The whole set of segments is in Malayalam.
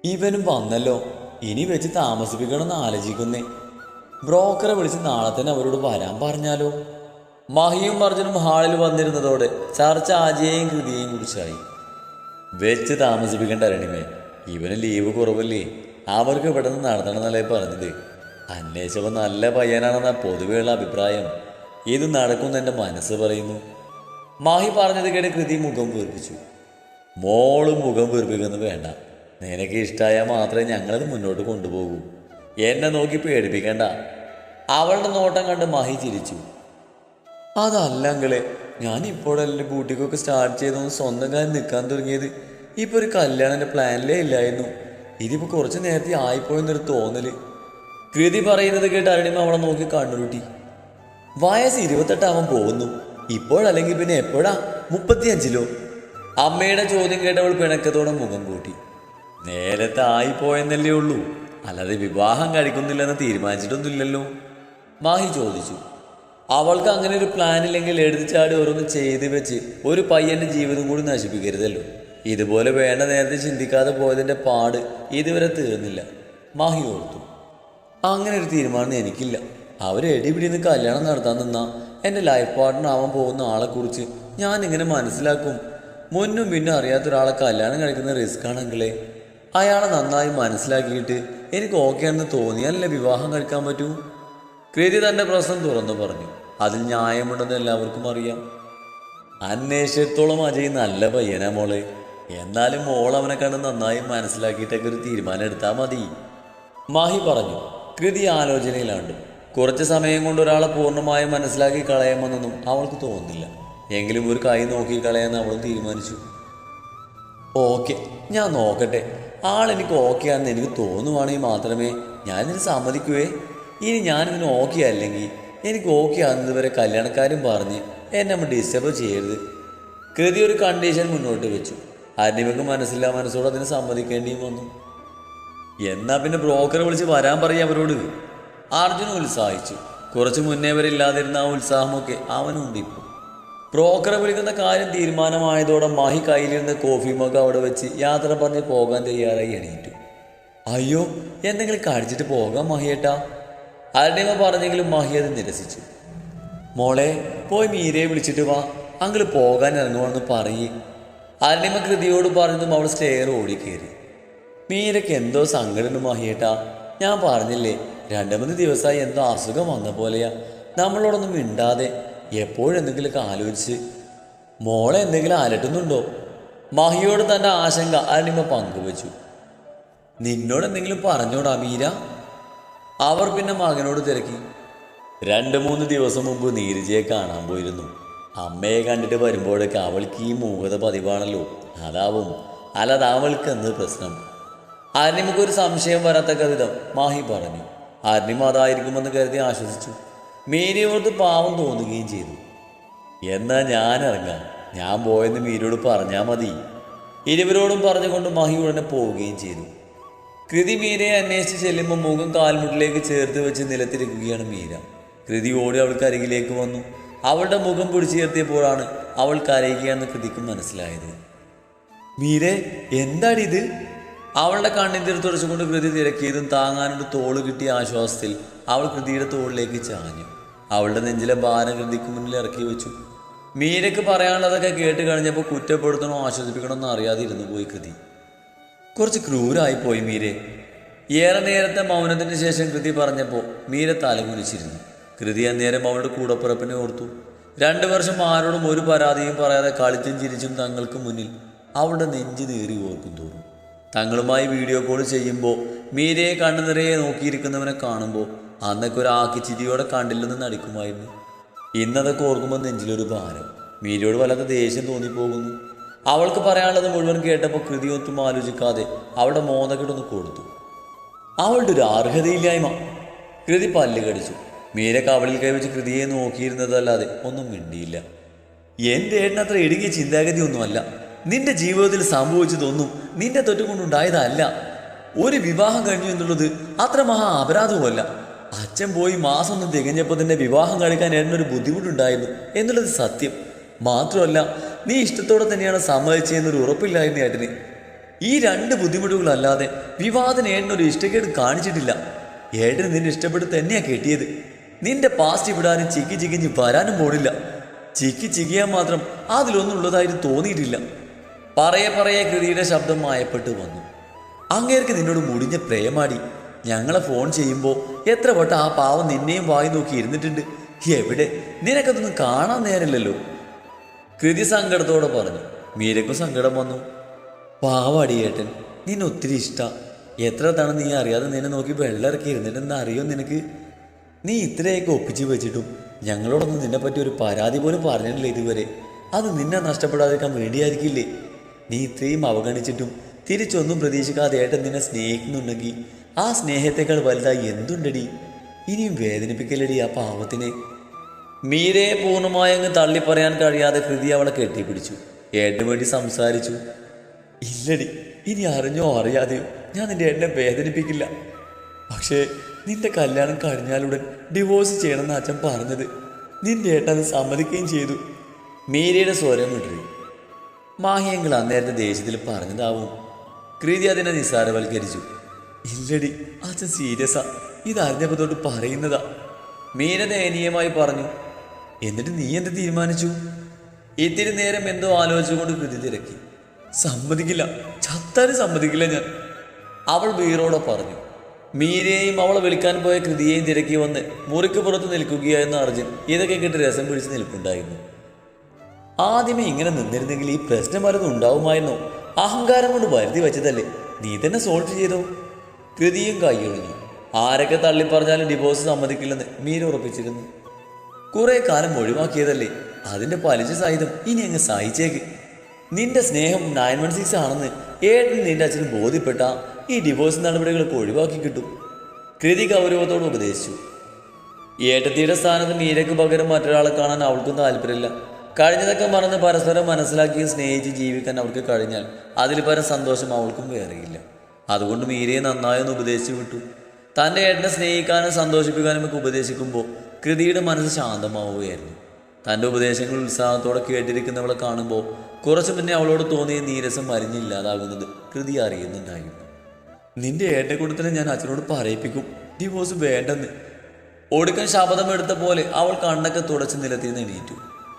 ഇവനും വന്നല്ലോ, ഇനി വെച്ച് താമസിപ്പിക്കണമെന്ന് ആലോചിക്കുന്നേ. ബ്രോക്കറെ വിളിച്ച് നാളെ തന്നെ അവരോട് വരാൻ പറഞ്ഞാലോ? മഹിയും അർജുനും ഹാളിൽ വന്നിരുന്നതോടെ ചർച്ച അജയെയും കൃതിയെയും കുറിച്ചായി. വെച്ച് താമസിപ്പിക്കേണ്ട അരണിമേ, ഇവന് ലീവ് കുറവല്ലേ, അവർക്ക് ഇവിടെ നിന്ന് നടത്തണമെന്നല്ലേ പറഞ്ഞത്. അന്വേഷിച്ചപ്പോൾ നല്ല പയ്യനാണെന്ന പൊതുവെയുള്ള അഭിപ്രായം. ഇത് നടക്കുമെന്ന് എൻ്റെ മനസ്സ് പറയുന്നു. മാഹി പറഞ്ഞത് കേട്ട് കൃതി മുഖം വീർപ്പിച്ചു. മോള് മുഖം വീർപ്പിക്കുന്നത് വേണ്ട, നിനക്ക് ഇഷ്ടമായാൽ മാത്രമേ ഞങ്ങളത് മുന്നോട്ട് കൊണ്ടുപോകൂ. എന്നെ നോക്കി പേടിപ്പിക്കേണ്ട. അവളുടെ നോട്ടം കണ്ട് മഹി ചിരിച്ചു. അതല്ല അങ്കിളെ, ഞാൻ ഇപ്പോഴല്ലേ ബൂട്ടിക്കൊക്കെ സ്റ്റാർട്ട് ചെയ്തൊന്ന് സ്വന്തം കാര്യം നിൽക്കാൻ തുടങ്ങിയത്. ഇപ്പോൾ ഒരു കല്യാണം എൻ്റെ പ്ലാനിലേ ഇല്ലായിരുന്നു. ഇതിപ്പോൾ കുറച്ച് നേരത്തെ ആയിപ്പോയെന്നൊരു തോന്നല്. കൃതി പറയുന്നത് കേട്ട് അരുണിമ അവളെ നോക്കി കണ്ണുരുട്ടി. വയസ്സ് 28 അവൻ പോകുന്നു. ഇപ്പോഴല്ലെങ്കിൽ പിന്നെ എപ്പോഴാ? 35ലോ? അമ്മയുടെ ചോദ്യം കേട്ടവൾ പിണക്കത്തോടെ മുഖം കൂട്ടി. നേരത്തെ ആയിപ്പോയെന്നല്ലേ ഉള്ളൂ, അല്ലാതെ വിവാഹം കഴിക്കുന്നില്ലെന്ന് തീരുമാനിച്ചിട്ടൊന്നുമില്ലല്ലോ, മാഹി ചോദിച്ചു. അവൾക്ക് അങ്ങനെ ഒരു പ്ലാൻ ഇല്ലെങ്കിൽ എടുത്തുചാടി ഓരോന്ന് ചെയ്ത് വെച്ച് ഒരു പയ്യൻ്റെ ജീവിതം കൂടി നശിപ്പിക്കരുതല്ലോ. ഇതുപോലെ വേണ്ട നേരത്തെ ചിന്തിക്കാതെ പോയതിൻ്റെ പാട് ഇതുവരെ തീർന്നില്ല, മാഹി ഓർത്തു. അങ്ങനെ ഒരു തീരുമാനം എനിക്കില്ല. അവരെടി പിടിന്ന് കല്യാണം നടത്താൻ നിന്നാൽ എൻ്റെ ലൈഫ് പാർട്ട്ണർ ആവാൻ പോകുന്ന ആളെക്കുറിച്ച് ഞാൻ ഇങ്ങനെ മനസ്സിലാക്കും. മുന്നും പിന്നെ അറിയാത്തൊരാളെ കല്യാണം കഴിക്കുന്ന റിസ്ക് ആണെങ്കിലേ. അയാളെ നന്നായി മനസ്സിലാക്കിയിട്ട് എനിക്ക് ഓക്കെയാണെന്ന് തോന്നിയാലല്ലേ വിവാഹം കഴിക്കാൻ പറ്റൂ. കൃതി തൻ്റെ പ്രശ്നം തുറന്നു പറഞ്ഞു. അതിൽ ന്യായമുണ്ടെന്ന് എല്ലാവർക്കും അറിയാം. അന്വേഷിച്ചിടത്തോളം അജയ് നല്ല പയ്യനാ മോളെ. എന്നാലും മോൾ അവനെ കണ്ട് നന്നായി മനസ്സിലാക്കിയിട്ടൊക്കെ ഒരു തീരുമാനം എടുത്താൽ മതി, മാഹി പറഞ്ഞു. കൃതി ആലോചനയിലാണ്ട്. കുറച്ച് സമയം കൊണ്ട് ഒരാളെ പൂർണ്ണമായും മനസ്സിലാക്കി കളയാമെന്നൊന്നും അവൾക്ക് തോന്നുന്നില്ല. എങ്കിലും ഒരു കൈ നോക്കി കളയാമെന്ന് അവൾ തീരുമാനിച്ചു. ഓക്കെ, ഞാൻ നോക്കട്ടെ. ആളെനിക്ക് ഓക്കെ ആണെന്ന് എനിക്ക് തോന്നുവാണെങ്കിൽ മാത്രമേ ഞാനിതിന് സമ്മതിക്കുവേ. ഇനി ഞാനിതിന് ഓക്കെ അല്ലെങ്കിൽ എനിക്ക് ഓക്കെ ആകുന്നത് വരെ കല്യാണക്കാരും പറഞ്ഞ് എന്നെ നമ്മൾ ഡിസ്റ്റർബ് ചെയ്യരുത്. കൃതി ഒരു കണ്ടീഷൻ മുന്നോട്ട് വെച്ചു. അരുണിമയ്ക്ക് മനസ്സില്ല മനസ്സോട് അതിന് സമ്മതിക്കേണ്ടിയും വന്നു. എന്നാൽ പിന്നെ ബ്രോക്കറെ വിളിച്ച് വരാൻ പറയാം അവരോട്, അർജുൻ ഉത്സാഹിച്ചു. കുറച്ച് മുന്നേ വരെ ഇല്ലാതിരുന്ന ആ ഉത്സാഹമൊക്കെ അവനുണ്ട് ഇപ്പോൾ. ബ്രോക്കറെ വിളിക്കുന്ന കാര്യം തീരുമാനമായതോടെ മാഹി കയ്യിലിരുന്ന കോഫി മഗ് അവിടെ വെച്ച് യാത്ര പറഞ്ഞ് പോകാൻ തയ്യാറായി എണീറ്റു. അയ്യോ, എന്തെങ്കിലും കഴിച്ചിട്ട് പോകാം മഹിയേട്ടാ, അരുണിമ പറഞ്ഞെങ്കിലും മഹി അത് നിരസിച്ചു. മോളെ, പോയി മീരയെ വിളിച്ചിട്ട് വാ, അങ്കിൾ പോകാൻ ഇറങ്ങുവാണെന്ന് പറയേ, അരുണിമ കൃതിയോട് പറഞ്ഞതും അവൾ സ്റ്റെയർ ഓടിക്കേറി. മീരയ്ക്ക് എന്തോ സങ്കടമുണ്ട് മഹിയേട്ടാ. ഞാൻ പറഞ്ഞില്ലേ, 2-3 ദിവസമായി എന്തോ അസുഖം വന്ന പോലെയാ. നമ്മളോടൊന്നും മിണ്ടാതെ എപ്പോഴെന്തെങ്കിലുമൊക്കെ ആലോചിച്ച്. മോളെ എന്തെങ്കിലും അലട്ടുന്നുണ്ടോ? മഹിയോട് തൻ്റെ ആശങ്ക അരുണിമ പങ്കുവച്ചു. നിന്നോട് എന്തെങ്കിലും പറഞ്ഞോടാ മീര? അവർ പിന്നെ മകനോട് തിരക്കി. 2-3 ദിവസം മുമ്പ് നീരജയെ കാണാൻ പോയിരുന്നു. അമ്മയെ കണ്ടിട്ട് വരുമ്പോഴൊക്കെ അവൾക്ക് ഈ മൂകത പതിവാണല്ലോ, അതാവും. അല്ലാതെ അവൾക്ക് എന്ത് പ്രശ്നം? അരുണിമയ്ക്കൊരു സംശയം വരാത്തക്ക വിധം മാഹി പറഞ്ഞു. അരുണിമ അതായിരിക്കുമെന്ന് കരുതി ആശ്വസിച്ചു. മീരയോർത്ത് പാവം തോന്നുകയും ചെയ്തു. എന്നാൽ ഞാൻ ഇറങ്ങാം, ഞാൻ പോയെന്ന് മീരയോട് പറഞ്ഞാൽ മതി. ഇരുവരോടും പറഞ്ഞുകൊണ്ട് മഹി ഉടനെ പോവുകയും ചെയ്തു. കൃതി മീരയെ അന്വേഷിച്ച് ചെല്ലുമ്പോൾ മുഖം കാൽമുട്ടിലേക്ക് ചേർത്ത് വെച്ച് നിലത്തിരിക്കുകയാണ് മീര. കൃതി ഓടി അവൾക്ക് അരികിലേക്ക് വന്നു. അവളുടെ മുഖം പിടിച്ചുയർത്തിയപ്പോഴാണ് അവൾ കരയുകയാണെന്ന് കൃതിക്ക് മനസ്സിലായത്. മീരെ, എന്താണിത്? അവളുടെ കണ്ണിന്തിരി തുടച്ചുകൊണ്ട് കൃതി തിരക്കിയതും താങ്ങാനൊരു തോള് കിട്ടിയ ആശ്വാസത്തിൽ അവൾ കൃതിയുടെ തോളിലേക്ക് ചാഞ്ഞു. അവളുടെ നെഞ്ചിലെ ഭാരം കൃതിക്ക് മുന്നിൽ ഇറക്കി വെച്ചു. മീരയ്ക്ക് പറയാനുള്ളതൊക്കെ കേട്ട് കഴിഞ്ഞപ്പോൾ കുറ്റപ്പെടുത്തണോ ആശ്വസിപ്പിക്കണമെന്നോ അറിയാതെ ഇരുന്നു പോയി കൃതി. കുറച്ച് ക്രൂരായിപ്പോയി മീരെ. ഏറെ നേരത്തെ മൗനത്തിന് ശേഷം കൃതി പറഞ്ഞപ്പോൾ മീര തലകുനിച്ചിരുന്നു. കൃതി അന്നേരം അവളുടെ കൂടപ്പിറപ്പിനെ ഓർത്തു. 2 വർഷം ആരോടും ഒരു പരാതിയും പറയാതെ കളിച്ചും ചിരിച്ചും തങ്ങൾക്ക് മുന്നിൽ അവളുടെ നെഞ്ച് നേറി ഓർക്കും തോറും തങ്ങളുമായി വീഡിയോ കോൾ ചെയ്യുമ്പോൾ മീരയെ കണ്ണു നിറയെ നോക്കിയിരിക്കുന്നവനെ കാണുമ്പോൾ അന്നൊക്കെ ഒരു ആക്കിച്ചിരിയോടെ കണ്ടില്ലെന്ന് നടിക്കുമായിരുന്നു. ഇന്നതൊക്കെ ഓർക്കുമ്പോൾ നെഞ്ചിലൊരു ഭാരം. മീരയോട് വല്ലാത്ത ദേഷ്യം തോന്നിപ്പോകുന്നു. അവൾക്ക് പറയാനുള്ളത് മുഴുവൻ കേട്ടപ്പോൾ കൃതി ഒത്തും ആലോചിക്കാതെ അവളുടെ മോന്തക്കെട്ടൊന്ന് കൊടുത്തു. അവളുടെ ഒരു അർഹതയില്ലായ്മ. കൃതി പല്ല് കടിച്ചു. മീര കവളിൽ കൈവച്ച് കൃതിയെ നോക്കിയിരുന്നതല്ലാതെ ഒന്നും മിണ്ടിയില്ല. എൻ്റെ ഏട്ടനത്ര ഇടുങ്ങിയ ചിന്താഗതിയൊന്നുമല്ല. നിന്റെ ജീവിതത്തിൽ സംഭവിച്ചതൊന്നും നിന്റെ തൊറ്റുകൊണ്ടുണ്ടായതല്ല. ഒരു വിവാഹം കഴിഞ്ഞു എന്നുള്ളത് അത്ര മഹാ അപരാധവുമല്ല. അച്ഛൻ പോയി മാസം ഒന്ന് തികഞ്ഞപ്പോൾ തന്നെ വിവാഹം കഴിക്കാൻ ഏട്ടനൊരു ബുദ്ധിമുട്ടുണ്ടായിരുന്നു എന്നുള്ളത് സത്യം. മാത്രമല്ല, നീ ഇഷ്ടത്തോടെ തന്നെയാണ് സമ്മതിച്ചതെന്നൊരു ഉറപ്പില്ലായിരുന്നു ഏട്ടന്. ഈ രണ്ട് ബുദ്ധിമുട്ടുകളല്ലാതെ വിവാദത്തിന് ഏട്ടനൊരു ഇഷ്ടക്കേട് കാണിച്ചിട്ടില്ല. ഏട്ടന് നിന്നെ ഇഷ്ടപ്പെട്ട് തന്നെയാ കെട്ടിയത്. നിന്റെ പാസ്റ്റ് വിടാനും ചിക്കി ചിക്കിഞ്ഞ് വരാനും പോണില്ല. ചിക്കി ചിക്കിയാൻ മാത്രം അതിലൊന്നും ഉള്ളതായിട്ട് തോന്നിയിട്ടില്ല. പറയെ കൃതിയുടെ ശബ്ദം മായപ്പെട്ടു വന്നു. അങ്ങേർക്ക് നിന്നോട് മുടിഞ്ഞ പ്രേമാടി. ഞങ്ങളെ ഫോൺ ചെയ്യുമ്പോൾ എത്ര വട്ടം ആ പാവം നിന്നെയും വായി നോക്കി ഇരുന്നിട്ടുണ്ട്. എവിടെ, നിനക്കതൊന്നും കാണാൻ നേരമില്ലല്ലോ. കൃതി സങ്കടത്തോടെ പറഞ്ഞു. മീരക്കും സങ്കടം വന്നു. പാവാടി ഏട്ടൻ, നിന്നെ ഒത്തിരി ഇഷ്ടം. എത്ര തവണ നീ അറിയാതെ നിന്നെ നോക്കി വെള്ളമിറക്കി ഇരുന്നിട്ടെന്ന് അറിയോ നിനക്ക്? നീ ഇത്രയൊക്കെ ഒപ്പിച്ച് വെച്ചിട്ടും ഞങ്ങളോടൊന്നും നിന്നെപ്പറ്റി ഒരു പരാതി പോലും പറഞ്ഞിട്ടില്ല ഇതുവരെ. അത് നിന്നെ നഷ്ടപ്പെടാതിരിക്കാൻ വേണ്ടിയായിരിക്കില്ലേ? നീ ഇത്രയും അവഗണിച്ചിട്ടും തിരിച്ചൊന്നും പ്രതീക്ഷിക്കാതെ ഏട്ടൻ നിന്നെ സ്നേഹിക്കുന്നുണ്ടെങ്കിൽ ആ സ്നേഹത്തെക്കാൾ വലുതായി എന്തുണ്ടടി? ഇനിയും വേദനിപ്പിക്കലടി ആ പാവത്തിനെ. മീരയെ പൂർണ്ണമായി അങ്ങ് തള്ളിപ്പറയാൻ കഴിയാതെ കൃതി അവളെ കെട്ടിപ്പിടിച്ചു. ഏട്ടന് വേണ്ടി സംസാരിച്ചു. ഇല്ലടി, ഇനി അറിഞ്ഞോ അറിയാതെയോ ഞാൻ നിന്റെ ഏട്ടനെ വേദനിപ്പിക്കില്ല. പക്ഷേ നിന്റെ കല്യാണം കഴിഞ്ഞാലുടൻ ഡിവോഴ്സ് ചെയ്യണമെന്ന് അച്ഛൻ പറഞ്ഞത്. നിന്റെ ഏട്ടൻ അത് സമ്മതിക്കുകയും ചെയ്തു. മീരയുടെ സ്വരം വിടറി. മാഹിയങ്ങൾ അന്നേരത്തെ ദേഷ്യത്തിൽ പറഞ്ഞതാവും. കൃതി അതിനെ നിസ്സാരവൽക്കരിച്ചു. ഇല്ലടി, അച്ഛൻ സീരിയസാ. ഇതറിഞ്ഞപ്പോൾ തൊട്ട് പറയുന്നതാ. മീര ദയനീയമായി പറഞ്ഞു. എന്നിട്ട് നീ എന്ത് തീരുമാനിച്ചു? ഇത്തിരി നേരം എന്തോ ആലോചിച്ചുകൊണ്ട് കൃതി തിരക്കി. സമ്മതിക്കില്ല, ചത്താനും സമ്മതിക്കില്ല ഞാൻ, അവൾ വീറോടെ പറഞ്ഞു. മീരയെയും അവളെ വിളിക്കാൻ പോയ കൃതിയെയും തിരക്കി വന്ന് മുറിക്ക് പുറത്ത് നിൽക്കുകയായിരുന്നു അർജുൻ. ഇതൊക്കെ കേട്ട് രസം പിടിച്ച് നിൽപ്പുണ്ടായിരുന്നു. ആദ്യമേ ഇങ്ങനെ നിന്നിരുന്നെങ്കിൽ ഈ പ്രശ്നം വല്ലതും ഉണ്ടാവുമായിരുന്നോ? അഹങ്കാരം കൊണ്ട് വരുത്തി വെച്ചതല്ലേ, നീ തന്നെ സോൾവ് ചെയ്തോ? കൃതിയും കൈയൊഴിഞ്ഞു. ആരൊക്കെ തള്ളിപ്പറഞ്ഞാലും ഡിവോഴ്സ് സമ്മതിക്കില്ലെന്ന് മീര ഉറപ്പിച്ചിരുന്നു. കുറെ കാലം ഒഴിവാക്കിയതല്ലേ, അതിന്റെ പലിശ സഹിതം ഇനി അങ്ങ് സഹിച്ചേക്ക്. നിന്റെ സ്നേഹം 916 ആണെന്ന് ഏട്ടൻ നിന്റെ അച്ഛന് ബോധ്യപ്പെട്ട ഈ ഡിവോഴ്സ് നടപടികളൊക്കെ ഒഴിവാക്കി കിട്ടും. കൃതി ഗൗരവത്തോട് ഉപദേശിച്ചു. ഏട്ടത്തിയുടെ സ്ഥാനത്ത് മീരയ്ക്ക് പകരം മറ്റൊരാളെ കാണാൻ അവൾക്കും താല്പര്യമില്ല. കഴിഞ്ഞതൊക്കെ മറന്ന് പരസ്പരം മനസ്സിലാക്കിയും സ്നേഹിച്ച് ജീവിക്കാൻ അവൾക്ക് കഴിഞ്ഞാൽ അതിൽ പരം സന്തോഷം അവൾക്കും വേറെയില്ല. അതുകൊണ്ട് മീരയെ നന്നായൊന്ന് ഉപദേശിച്ചു വിട്ടു. തൻ്റെ ഏട്ടനെ സ്നേഹിക്കാനും സന്തോഷിപ്പിക്കാനും ഒക്കെ ഉപദേശിക്കുമ്പോൾ കൃതിയുടെ മനസ്സ് ശാന്തമാവുകയായിരുന്നു. തൻ്റെ ഉപദേശങ്ങൾ ഉത്സാഹത്തോടെ കേട്ടിരിക്കുന്നവളെ കാണുമ്പോൾ കുറച്ചു മുന്നേ അവളോട് തോന്നിയ നീരസം മരിഞ്ഞില്ലാതാകുന്നത് കൃതി അറിയുന്നുണ്ടായിരുന്നു. നിന്റെ ഏട്ടക്കൂട്ടത്തിനെ ഞാൻ അച്ഛനോട് പറയിപ്പിക്കും, ഡിവോഴ്സ് വേണ്ടെന്ന്. ഒടുക്കൻ ശപഥമെടുത്ത പോലെ അവൾ കണ്ണൊക്കെ തുടച്ച് നിലത്തിന്ന് എണീറ്റു.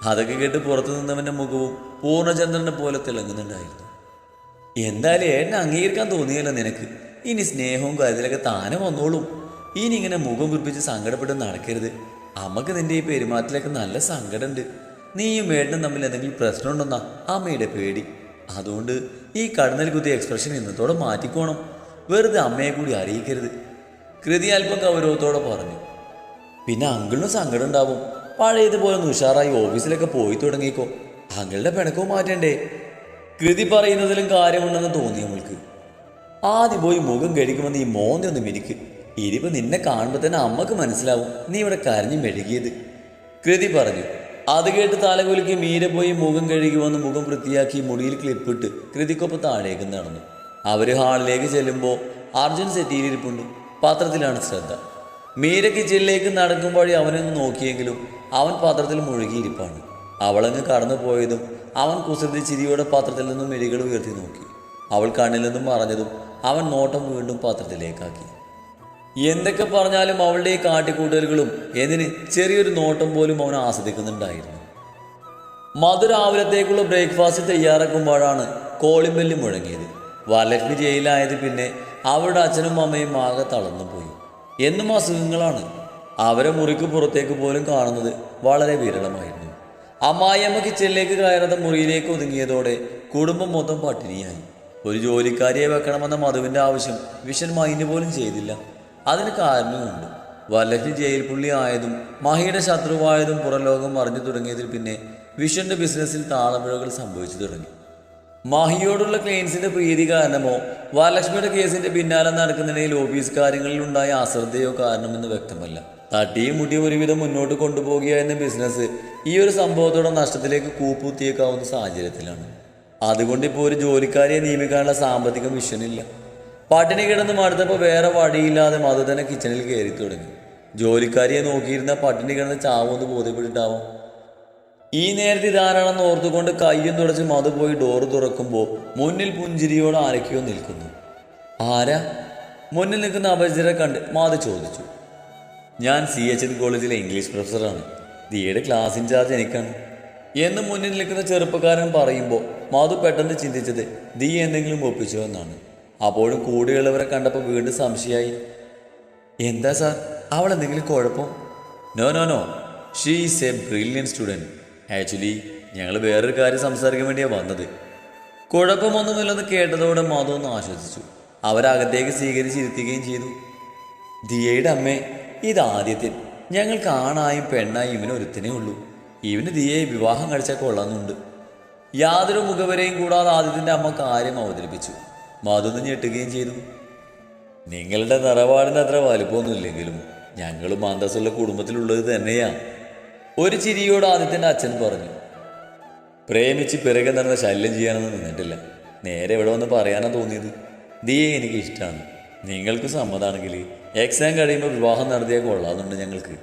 അതൊക്കെ കേട്ട് പുറത്തു നിന്നവൻ്റെ മുഖവും പൂർണ്ണചന്ദ്രനെ പോലെ തിളങ്ങുന്നുണ്ടായിരുന്നു. എന്തായാലും ഏട്ടനെ അംഗീകരിക്കാൻ തോന്നിയല്ലോ നിനക്ക്. ഇനി സ്നേഹവും കരുതലൊക്കെ താനെ വന്നോളും. ഇനി ഇങ്ങനെ മുഖം കുറിപ്പിച്ച് സങ്കടപ്പെട്ട് നടക്കരുത്. അമ്മക്ക് നിന്റെ ഈ പെരുമാറ്റത്തിലൊക്കെ നല്ല സങ്കടമുണ്ട്. നീയും ഏട്ടനും തമ്മിൽ എന്തെങ്കിലും പ്രശ്നമുണ്ടെന്നാ അമ്മയുടെ പേടി. അതുകൊണ്ട് ഈ കടന്നൽ കുത്തിയ എക്സ്പ്രഷൻ ഇന്നത്തോടെ മാറ്റിക്കോണം. വെറുതെ അമ്മയെ കൂടി അറിയിക്കരുത്. കൃതി അല്പം ഗൗരവത്തോടെ പറഞ്ഞു. പിന്നെ അങ്കിളിനും സങ്കടം ഉണ്ടാവും. പഴയതുപോലെ ഒന്ന് ഉഷാറായി ഓഫീസിലൊക്കെ പോയി തുടങ്ങിക്കോ. അങ്കിളുടെ പിണക്കവും മാറ്റണ്ടേ? കൃതി പറയുന്നതിലും കാര്യമുണ്ടെന്ന് തോന്നി അവൾക്ക്. ആദ്യം പോയി മുഖം കഴിക്കുമെന്ന് ഈ മോന്തി ഒന്ന് മിനിക്ക്. ഇനിയിപ്പോൾ നിന്നെ കാണുമ്പോൾ തന്നെ അമ്മക്ക് മനസ്സിലാവും നീ ഇവിടെ കരഞ്ഞു മെഴുകിയത്, കൃതി പറഞ്ഞു. അത് കേട്ട് തലകുലുക്കി മീര പോയി മുഖം കഴുകുമെന്ന് മുഖം വൃത്തിയാക്കി മുടിയിൽ ക്ലിപ്പിട്ട് കൃതിക്കൊപ്പം താഴേക്ക് നടന്നു. അവർ ഹാളിലേക്ക് ചെല്ലുമ്പോൾ അർജുൻ സെറ്റിയിലിരിപ്പുണ്ട്. പത്രത്തിലാണ് ശ്രദ്ധ. മീര കിച്ചണിലേക്ക് നടക്കും വഴി അവനൊന്ന് നോക്കിയെങ്കിലും അവൻ പത്രത്തിൽ മുഴുകിയിരിപ്പാണ്. അവളങ്ങ് കടന്നു പോയതും അവൻ കുസൃതി ചിരിയോടെ പത്രത്തിൽ നിന്നും മിഴികൾ ഉയർത്തി നോക്കി. അവൾ കണ്ണിൽ നിന്നും മറഞ്ഞതും അവൻ നോട്ടം വീണ്ടും പത്രത്തിലേക്കാക്കി. എന്തൊക്കെ പറഞ്ഞാലും അവളുടെ ഈ കാട്ടിക്കൂട്ടലുകളും എന്തിന് ചെറിയൊരു നോട്ടം പോലും അവൻ ആസ്വദിക്കുന്നുണ്ടായിരുന്നു. മധുരാവിലത്തേക്കുള്ള ബ്രേക്ക്ഫാസ്റ്റ് തയ്യാറാക്കുമ്പോഴാണ് കോളിംഗ് ബെല്ല് മുഴങ്ങിയത്. വരലക്ഷ്മി ജയിലായത് പിന്നെ അവരുടെ അച്ഛനും അമ്മയും ആകെ തളർന്നുപോയി. എന്നും അസുഖങ്ങളാണ്. അവരെ മുറിക്ക് പുറത്തേക്ക് പോലും കാണുന്നത് വളരെ വിരളമായിരുന്നു. അമ്മായിയമ്മ കിച്ചണിലേക്ക് കയറാതെ മുറിയിലേക്ക് ഒതുങ്ങിയതോടെ കുടുംബം മൊത്തം പട്ടിണിയായി. ഒരു ജോലിക്കാരിയെ വെക്കണമെന്ന മധുവിൻ്റെ ആവശ്യം വിഷൻ മൈൻഡ് പോലും ചെയ്തില്ല. അതിന് കാരണമുണ്ട്. വരലക്ഷ്മി ജയിൽ പുള്ളി ആയതും മഹിയുടെ ശത്രുവായതും പുറംലോകം അറിഞ്ഞു തുടങ്ങിയതിൽ പിന്നെ വിഷന്റെ ബിസിനസ്സിൽ താളപ്പിഴകൾ സംഭവിച്ചു തുടങ്ങി. മഹിയോടുള്ള ക്ലയൻസിന്റെ പ്രീതി കാരണമോ വരലക്ഷ്മിയുടെ കേസിന്റെ പിന്നാലെ നടക്കുന്നതിനിടയിൽ ഓഫീസ് കാര്യങ്ങളിലുണ്ടായ അശ്രദ്ധയോ കാരണമെന്ന് വ്യക്തമല്ല. തട്ടിയും മുട്ടിയും ഒരുവിധം മുന്നോട്ട് കൊണ്ടുപോകുകയെന്ന ബിസിനസ് ഈ ഒരു സംഭവത്തോടെ നഷ്ടത്തിലേക്ക് കൂപ്പുത്തിയേക്കാവുന്ന സാഹചര്യത്തിലാണ്. അതുകൊണ്ടിപ്പോൾ ഒരു ജോലിക്കാരിയെ നിയമിക്കാനുള്ള സാമ്പത്തികം വിഷനില്ല. പട്ടിണി കിടന്ന് മടുത്തപ്പോൾ വേറെ വഴിയില്ലാതെ മധു തന്നെ കിച്ചണിൽ കയറി തുടങ്ങി. ജോലിക്കാരിയെ നോക്കിയിരുന്ന പട്ടിണി കിടന്ന് ചാവെന്ന് ബോധ്യപ്പെട്ടിട്ടാവും. ഈ നേരത്തെ ഇതാരാണെന്ന് ഓർത്തുകൊണ്ട് കയ്യും തുടച്ച് മധു പോയി ഡോറ് തുറക്കുമ്പോൾ മുന്നിൽ പുഞ്ചിരിയോട് ആരൊക്കെയോ നിൽക്കുന്നു. ആരാ? മുന്നിൽ നിൽക്കുന്ന അപരിചിതരെ കണ്ട് മധു ചോദിച്ചു. ഞാൻ CHN കോളേജിലെ ഇംഗ്ലീഷ് പ്രൊഫസറാണ്. ദിയയുടെ ക്ലാസ് ഇൻചാർജ് എനിക്കാണ് എന്ന് മുന്നിൽ നിൽക്കുന്ന ചെറുപ്പക്കാരൻ പറയുമ്പോൾ മധു പെട്ടെന്ന് ചിന്തിച്ചത് ദിയ എന്തെങ്കിലും ഒപ്പിച്ചോ എന്നാണ്. അപ്പോഴും കൂടെയുള്ളവരെ കണ്ടപ്പോൾ വീണ്ടും സംശയമായി. എന്താ സാർ, അവൾ എന്തെങ്കിലും കുഴപ്പം? No no no, she is a brilliant student. Actually ഞങ്ങൾ വേറൊരു കാര്യം സംസാരിക്കാൻ വേണ്ടിയാണ് വന്നത്. കുഴപ്പമൊന്നുമില്ലെന്ന് കേട്ടതോടെ മധു ഒന്ന് ആശ്വസിച്ചു. അവരകത്തേക്ക് സ്വീകരിച്ചിരുത്തുകയും ചെയ്തു. ദിയയുടെ അമ്മേ, ഇതാദ്യത്തിൽ ഞങ്ങൾക്ക് ആണായും പെണ്ണായും ഇവനൊരുത്തനേ ഉള്ളൂ. ഇവന് ദിയയെ വിവാഹം കഴിച്ചാൽ കൊള്ളാമെന്നുണ്ട്. യാതൊരു മുഖവരെയും കൂടാതെ ആദിത്യൻ്റെ അമ്മ കാര്യം അവതരിപ്പിച്ചു. മധുന്ന് ഞെട്ടുകയും ചെയ്തു. നിങ്ങളുടെ തറവാടിന് അത്ര വലുപ്പമൊന്നുമില്ലെങ്കിലും ഞങ്ങളും അന്തസ്സുള്ള കുടുംബത്തിലുള്ളത് തന്നെയാ. ഒരു ചിരിയോട് ആദിത്യൻ്റെ അച്ഛൻ പറഞ്ഞു. പ്രേമിച്ച് പിറകെ നടന്ന ശല്യം ചെയ്യാനൊന്നും നിന്നിട്ടില്ല. നേരെ ഇവിടെ വന്ന് പറയാനാ തോന്നിയത്. ദിയെ എനിക്ക് ഇഷ്ടമാണ്. നിങ്ങൾക്ക് സമ്മതമാണെങ്കിൽ എക്സാം കഴിയുമ്പോൾ വിവാഹം നടത്തിയാൽ കൊള്ളാമെന്നുണ്ട് ഞങ്ങൾക്ക്.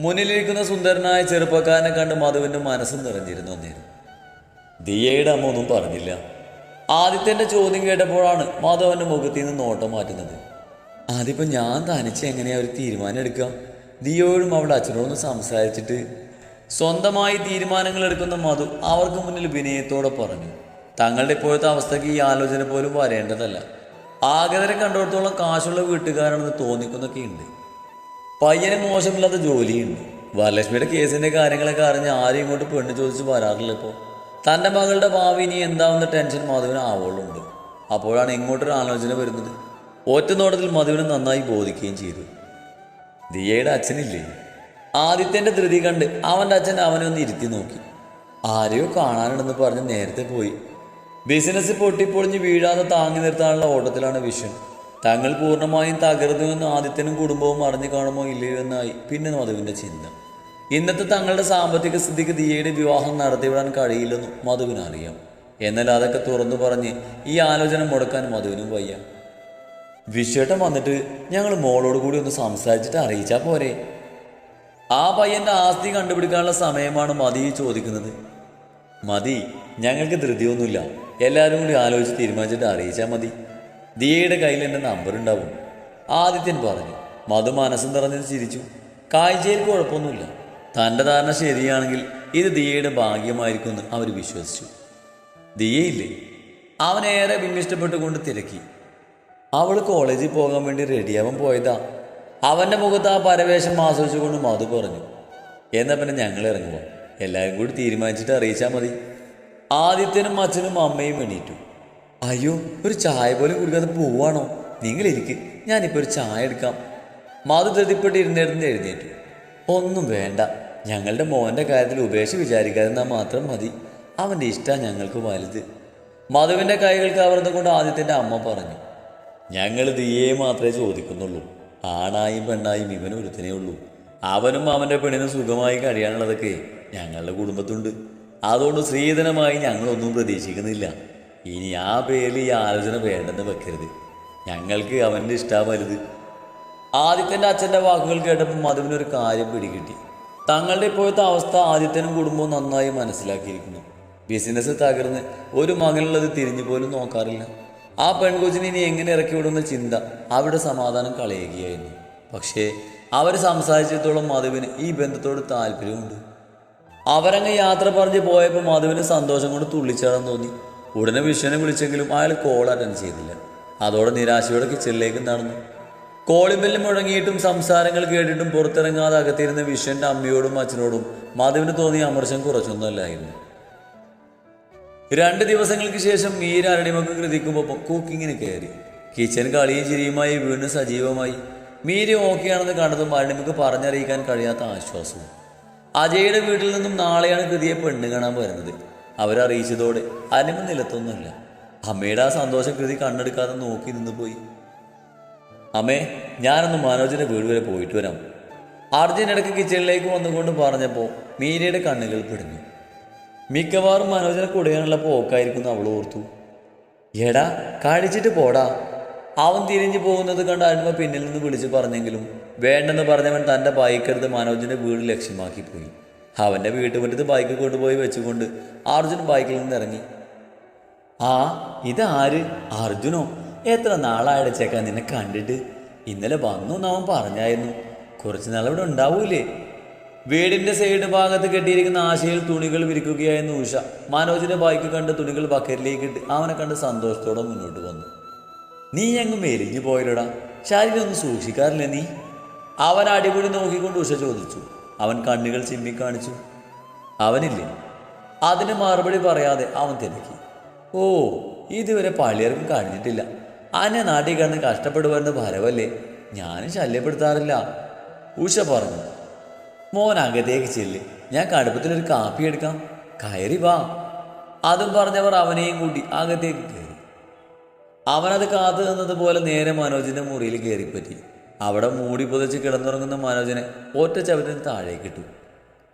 മുന്നിലിരിക്കുന്ന സുന്ദരനായ ചെറുപ്പക്കാരനെ കണ്ട് മധുവിൻ്റെ മനസ്സും നിറഞ്ഞിരുന്നു അന്നേരം. ദിയയുടെ അമ്മ ഒന്നും പറഞ്ഞില്ല. ആദിത്യൻ്റെ ചോദ്യം കേട്ടപ്പോഴാണ് മധു അവൻ്റെ മുഖത്തിൽ നിന്ന് നോട്ടം മാറ്റുന്നത്. അതിപ്പോൾ ഞാൻ തനിച്ച് എങ്ങനെയാണ് ഒരു തീരുമാനം എടുക്കുക? ദിയോടും അവളുടെ അച്ഛനോടൊന്ന് സംസാരിച്ചിട്ട് സ്വന്തമായി തീരുമാനങ്ങൾ എടുക്കുന്ന മധു അവർക്ക് മുന്നിൽ വിനയത്തോടെ പറഞ്ഞു. തങ്ങളുടെ ഇപ്പോഴത്തെ അവസ്ഥയ്ക്ക് ഈ ആലോചന പോലും വരേണ്ടതല്ല. ആഗതരെ കണ്ടിടത്തോളം കാശുള്ള വീട്ടുകാരാണെന്ന് തോന്നിക്കുന്നൊക്കെയുണ്ട്. പയ്യന് മോശമില്ലാത്ത ജോലിയുണ്ട്. വരലക്ഷ്മിയുടെ കേസിൻ്റെ കാര്യങ്ങളൊക്കെ അറിഞ്ഞ് ആരും ഇങ്ങോട്ട് പെണ്ണ് ചോദിച്ച് വരാറില്ല. ഇപ്പോൾ തൻ്റെ മകളുടെ ഭാവി ഇനി എന്താവുന്ന ടെൻഷൻ മധുവിന് ആവോളുണ്ട്. അപ്പോഴാണ് ഇങ്ങോട്ടൊരു ആലോചന വരുന്നത്. ഒറ്റ നോട്ടത്തിൽ മധുവിനെ നന്നായി ബോധിക്കുകയും ചെയ്തു. ദിയയുടെ അച്ഛനില്ലേ? ആദിത്യൻ്റെ ധൃതി കണ്ട് അവൻ്റെ അച്ഛൻ അവനെ ഒന്ന് ഇരുത്തി നോക്കി. ആരെയോ കാണാനുണ്ടെന്ന് പറഞ്ഞ് നേരത്തെ പോയി. ബിസിനസ് പൊട്ടിപ്പൊളിഞ്ഞ് വീഴാതെ താങ്ങി നിർത്താനുള്ള ഓട്ടത്തിലാണ് വിഷൻ. തങ്ങൾ പൂർണ്ണമായും തകർന്നുവെന്ന് ആദിത്യനും കുടുംബവും അറിഞ്ഞു കാണുമോ ഇല്ലയോ എന്നായി പിന്നെ മധുവിൻ്റെ ചിന്ത. ഇന്നത്തെ തങ്ങളുടെ സാമ്പത്തിക സ്ഥിതിക്ക് ദിയയുടെ വിവാഹം നടത്തിവിടാൻ കഴിയില്ലെന്നും മധുവിനറിയാം. എന്നാൽ അതൊക്കെ തുറന്നു പറഞ്ഞ് ഈ ആലോചന മുടക്കാൻ മധുവിനും വയ്യ. വിശ്വേട്ടൻ വന്നിട്ട് ഞങ്ങൾ മോളോട് കൂടി ഒന്ന് സംസാരിച്ചിട്ട് അറിയിച്ചാൽ പോരെ? ആ പയ്യൻ്റെ ആസ്തി കണ്ടുപിടിക്കാനുള്ള സമയമാണ് മതി ചോദിക്കുന്നത്. മതി, ഞങ്ങൾക്ക് ധൃതിയൊന്നുമില്ല. എല്ലാവരും കൂടി ആലോചിച്ച് തീരുമാനിച്ചിട്ട് അറിയിച്ചാൽ മതി. ദിയയുടെ കയ്യിൽ എൻ്റെ നമ്പർ ഉണ്ടാവും, ആദിത്യൻ പറഞ്ഞു. മധു മനസ്സും നിറഞ്ഞത് ചിരിച്ചു. കാഴ്ചയിൽ കുഴപ്പമൊന്നുമില്ല. തൻ്റെ ധാരണ ശരിയാണെങ്കിൽ ഇത് ദിയയുടെ ഭാഗ്യമായിരിക്കുമെന്ന് അവർ വിശ്വസിച്ചു. ദിയയില്ലേ? അവനേറെ വിമ്മിഷ്ടപ്പെട്ടുകൊണ്ട് തിരക്കി. അവൾ കോളേജിൽ പോകാൻ വേണ്ടി റെഡിയാവാൻ പോയതാ. അവൻ്റെ മുഖത്ത് ആ പരവേശം ആസ്വദിച്ചുകൊണ്ട് മധു പറഞ്ഞു. എന്നാൽ പിന്നെ ഞങ്ങൾ ഇറങ്ങുമ്പോൾ എല്ലാവരും കൂടി തീരുമാനിച്ചിട്ട് അറിയിച്ചാൽ മതി. ആദിത്യനും അച്ഛനും അമ്മയും എണീറ്റു. അയ്യോ, ഒരു ചായ പോലും കുടിക്കാതെ പോവാണോ? നിങ്ങളിരിക്ക്, ഞാനിപ്പോൾ ഒരു ചായ എടുക്കാം. മധു ധൃതിപ്പെട്ട് ഇരുന്നിരുന്ന് എഴുന്നേറ്റു. ഒന്നും വേണ്ട, ഞങ്ങളുടെ മോൻ്റെ കാര്യത്തിൽ ഉപേക്ഷ വിചാരിക്കാതിരുന്നാൽ മാത്രം മതി. അവൻ്റെ ഇഷ്ടമാണ് ഞങ്ങൾക്ക് വലുത്. മധുവിൻ്റെ കൈകൾ കവർന്നുകൊണ്ട് ആദിത്യൻ്റെ അമ്മ പറഞ്ഞു. ഞങ്ങൾ ദിയയെ മാത്രമേ ചോദിക്കുന്നുള്ളൂ. ആണായും പെണ്ണായും ഇവനും ഒരുത്തനേ ഉള്ളൂ. അവനും അവൻ്റെ പെണ്ണിനും സുഖമായി കഴിയാനുള്ളതൊക്കെ ഞങ്ങളുടെ കുടുംബത്തുണ്ട്. അതുകൊണ്ട് സ്ത്രീധനമായി ഞങ്ങളൊന്നും പ്രതീക്ഷിക്കുന്നില്ല. ഇനി ആ പേരിൽ ഈ ആലോചന വേണ്ടെന്ന് വെക്കരുത്. ഞങ്ങൾക്ക് അവൻ്റെ ഇഷ്ടമാണ് വലുത്. ആദിത്യൻ്റെ അച്ഛൻ്റെ വാക്കുകൾ കേട്ടപ്പോൾ മധുവിനൊരു കാര്യം പിടികിട്ടി. തങ്ങളുടെ ഇപ്പോഴത്തെ അവസ്ഥ ആദിത്യനും കുടുംബവും നന്നായി മനസ്സിലാക്കിയിരിക്കുന്നു. ബിസിനസ് തകർന്ന് ഒരു മകനുള്ളത് തിരിഞ്ഞു പോലും നോക്കാറില്ല. ആ പെൺകൊച്ചിനെ ഇനി എങ്ങനെ ഇറക്കി വിടുന്ന ചിന്ത അവരുടെ സമാധാനം കളയുകയായിരുന്നു. പക്ഷേ അവർ സംസാരിച്ചിടത്തോളം മധുവിന് ഈ ബന്ധത്തോട് താല്പര്യമുണ്ട്. അവരങ്ങ് യാത്ര പറഞ്ഞ് പോയപ്പോൾ മധുവിന് സന്തോഷം കൊണ്ട് തുള്ളിച്ചാടാൻ തോന്നി. ഉടനെ വിശ്വനെ വിളിച്ചെങ്കിലും അയാൾ കോൾ അറ്റൻഡ് ചെയ്തില്ല. അതോടെ നിരാശയോടെ കിച്ചണിലേക്ക് നടന്നു. കോളിബെല്ല് മുഴങ്ങിയിട്ടും സംസാരങ്ങൾ കേട്ടിട്ടും പുറത്തിറങ്ങാതെ അകത്തിരുന്ന വിശ്വൻ്റെ അമ്മയോടും അച്ഛനോടും മധുവിന് തോന്നിയ അമർഷം കുറച്ചൊന്നുമല്ലായിരുന്നു. 2 ദിവസങ്ങൾക്ക് ശേഷം മീര അരടിമൊക്കെ കൃതിക്കുമ്പോൾ കുക്കിങ്ങിന് കയറി. കിച്ചൺ കളിയും ചിരിയുമായി വീണ്ടും സജീവമായി. മീര ഓക്കെയാണെന്ന് കണ്ടതും അരടിമക്ക് പറഞ്ഞറിയിക്കാൻ കഴിയാത്ത ആശ്വാസവും. അജയുടെ വീട്ടിൽ നിന്നും നാളെയാണ് കൃതിയെ പെണ്ണ് കാണാൻ വരുന്നത്. അവരറിയിച്ചതോടെ അരടിമ നിലത്തൊന്നുമില്ല. അമ്മയുടെ ആ സന്തോഷം കൃതി കണ്ണെടുക്കാതെ നോക്കി നിന്ന് പോയി. അമ്മേ, ഞാനൊന്ന് മനോജിൻ്റെ വീട് വരെ പോയിട്ട് വരാം. അർജുൻ ഇടയ്ക്ക് കിച്ചണിലേക്ക് വന്നുകൊണ്ട് പറഞ്ഞപ്പോൾ മീരയുടെ കണ്ണുകൾ പിടിഞ്ഞു. മിക്കവാറും മനോജിനെ കുടയാനുള്ള പോക്കായിരിക്കുന്നു അവൾ ഓർത്തു. എടാ, കഴിച്ചിട്ട് പോടാ. അവൻ തിരിഞ്ഞു പോകുന്നത് കണ്ട് അരുമ പിന്നിൽ നിന്ന് വിളിച്ച് പറഞ്ഞെങ്കിലും വേണ്ടെന്ന് പറഞ്ഞവൻ തൻ്റെ ബൈക്കെടുത്ത് മനോജിൻ്റെ വീട് ലക്ഷ്യമാക്കി പോയി. അവൻ്റെ വീട്ടുമുറ്റത്ത് ബൈക്ക് കൊണ്ടുപോയി വെച്ചുകൊണ്ട് അർജുൻ ബൈക്കിൽ നിന്ന് ഇറങ്ങി. ആ ഇതാര്? അർജുനോ? എത്ര നാളായിട്ട് ചേക്കാൻ നിന്നെ കണ്ടിട്ട്. ഇന്നലെ വന്നു എന്ന് അവൻ പറഞ്ഞായിരുന്നു. കുറച്ച് നാളിവിടെ ഉണ്ടാവൂലേ? വീടിൻ്റെ സൈഡ് ഭാഗത്ത് കെട്ടിയിരിക്കുന്ന ആശയിൽ തുണികൾ വിരിക്കുകയായിരുന്നു ഉഷ. മനോജിൻ്റെ ബൈക്ക് കണ്ട് തുണികൾ ബക്കറ്റിലേക്ക് ഇട്ട് അവനെ കണ്ട് സന്തോഷത്തോടെ മുന്നോട്ട് വന്നു. നീ അങ്ങ് മെലിഞ്ഞു പോയില്ലടാ, ശരീരം ഒന്നും സൂക്ഷിക്കാറില്ല നീ? അവൻ അടിപൊളി നോക്കിക്കൊണ്ട് ഉഷ ചോദിച്ചു. അവൻ കണ്ണുകൾ ചിമ്മി കാണിച്ചു. അവനില്ലേ? അതിന് മറുപടി പറയാതെ അവൻ തിരക്കി. ഓ, ഇതുവരെ പള്ളിയിറക്കം കഴിഞ്ഞിട്ടില്ല. അന്നെ നാട്ടിൽ കിടന്ന് കഷ്ടപ്പെടുവരുന്ന ഭരവല്ലേ, ഞാനും ശല്യപ്പെടുത്താറില്ല, ഉഷ പറഞ്ഞു. മോൻ അകത്തേക്ക് ചെല്ല്, ഞാൻ കടുപ്പത്തിലൊരു കാപ്പി എടുക്കാം, കയറി വാ. അതും പറഞ്ഞവർ അവനെയും കൂട്ടി അകത്തേക്ക് കയറി. അവനത് കാത്തു നിന്നതുപോലെ നേരെ മനോജിന്റെ മുറിയിൽ കയറിപ്പറ്റി. അവിടെ മൂടി പുതച്ച് കിടന്നുറങ്ങുന്ന മനോജിനെ ഒറ്റ ചവിട്ടിന് താഴേക്കിട്ടു.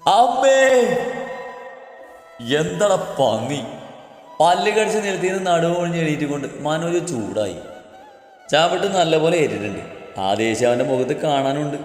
അമ്മേ! എന്തട പന്നി! പല്ല് കടിച്ച് നിലത്തിന്ന് നടുവ് ഒഴിഞ്ഞ് എണീറ്റുകൊണ്ട് മനോജ് ചൂടായി. ചവിട്ട് നല്ലപോലെ ഏറ്റിട്ടുണ്ട്. ആ ദേഷ്യം അവൻ്റെ മുഖത്ത് കാണാനുണ്ട്.